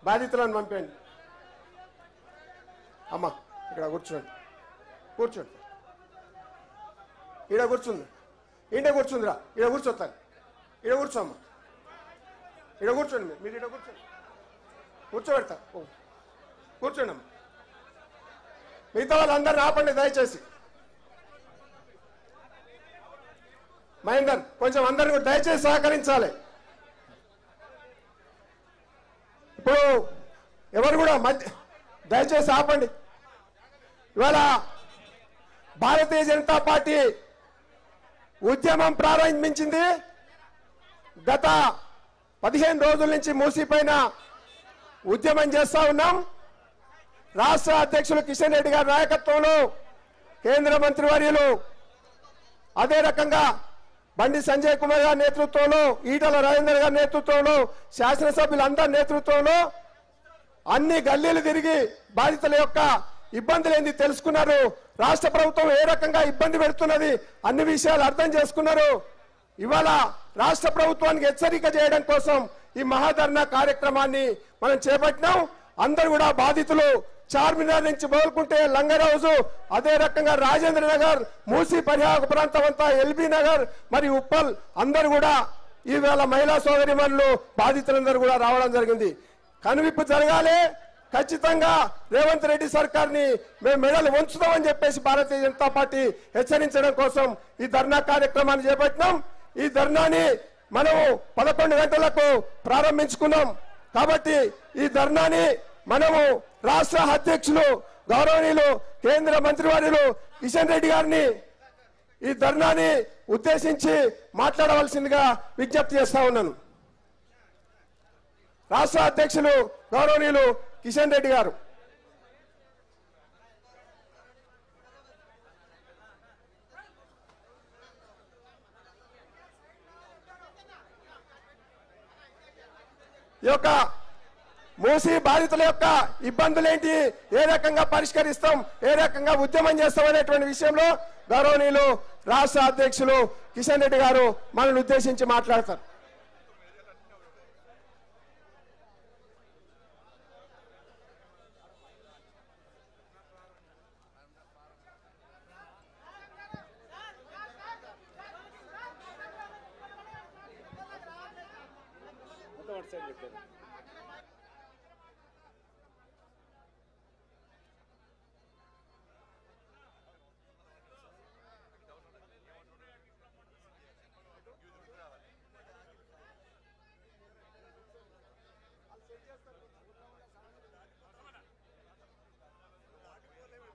బాధితులను పంపండి. అమ్మా ఇక్కడ కూర్చోండి, కూర్చోండి. ఈడ కూర్చుంది, ఈడ కూర్చుందిరా, ఈడ కూర్చోతాను. ఈడ కూర్చోమ్మా, ఈడ కూర్చోండి. మీరు ఈడ కూర్చోండి, కూర్చోబెడతా. కూర్చోండి అమ్మా. మిగతా వాళ్ళందరినీ ఆపండి దయచేసి. మహేందర్ కొంచెం అందరూ దయచేసి సహకరించాలి. ఇప్పుడు ఎవరు కూడా దయచేసి ఆపండి. ఇవాళ భారతీయ జనతా పార్టీ ఉద్యమం ప్రారంభించింది. గత 15 రోజుల నుంచి మూసిపోయిన ఉద్యమం చేస్తా ఉన్నాం. రాష్ట్ర అధ్యక్షులు కిషన్ రెడ్డి గారి నాయకత్వంలో, కేంద్ర మంత్రి వర్యులు అదే రకంగా బండి సంజయ్ కుమార్ గారి నేతృత్వంలో, ఈటల రాజేందర్ గారి నేతృత్వంలో, శాసనసభ్యులందరి నేతృత్వంలో అన్ని గల్లీలు తిరిగి బాధితుల యొక్క ఇబ్బందులు ఏంది తెలుసుకున్నారు. రాష్ట్ర ప్రభుత్వం ఏ రకంగా ఇబ్బంది పెడుతున్నది అన్ని విషయాలు అర్థం చేసుకున్నారు. ఇవాళ రాష్ట్ర ప్రభుత్వానికి హెచ్చరిక చేయడం కోసం ఈ మహాధర్నా కార్యక్రమాన్ని మనం చేపట్టినాం. అందరూ కూడా బాధితులు చార్మినార్ నుంచి మొదలుకుంటే లంగరౌజు, అదే రకంగా రాజేంద్ర నగర్, మూసీ పరివాహక ప్రాంతం అంతా, ఎల్బీ నగర్, మరి ఉప్పల్ అందరూ కూడా ఈవేళ మహిళా సోదరిమణులు బాధితులందరూ కూడా రావడం జరిగింది. కనువిప్పు జరగాలి. ఖచ్చితంగా రేవంత్ రెడ్డి సర్కార్ని మేము మెడలు వంచుతామని చెప్పేసి భారతీయ జనతా పార్టీ హెచ్చరించడం కోసం ఈ ధర్నా కార్యక్రమాన్ని చేపట్టినాం. ఈ ధర్నాని మనము 11 గంటలకు ప్రారంభించుకున్నాం. కాబట్టి ఈ ధర్నాని మనము రాష్ట్ర అధ్యక్షులు గౌరవనీయులు కేంద్ర మంత్రివర్యులు కిషన్ రెడ్డి గారిని ఈ ధర్నాని ఉద్దేశించి మాట్లాడవలసిందిగా విజ్ఞప్తి చేస్తా ఉన్నాను. రాష్ట్ర అధ్యక్షులు గౌరవనీయులు కిషన్ రెడ్డి గారు. ఈ యొక్క మూసీ బాధితుల యొక్క ఇబ్బందులేంటి, ఏ రకంగా పరిష్కరిస్తాం, ఏ రకంగా ఉద్యమం చేస్తాం అనేటువంటి విషయంలో గౌరవనీయులు రాష్ట్ర అధ్యక్షులు కిషన్ రెడ్డి గారు మనల్ని ఉద్దేశించి మాట్లాడతారు. మొత్తం అటు సైడ్ పెట్టారు.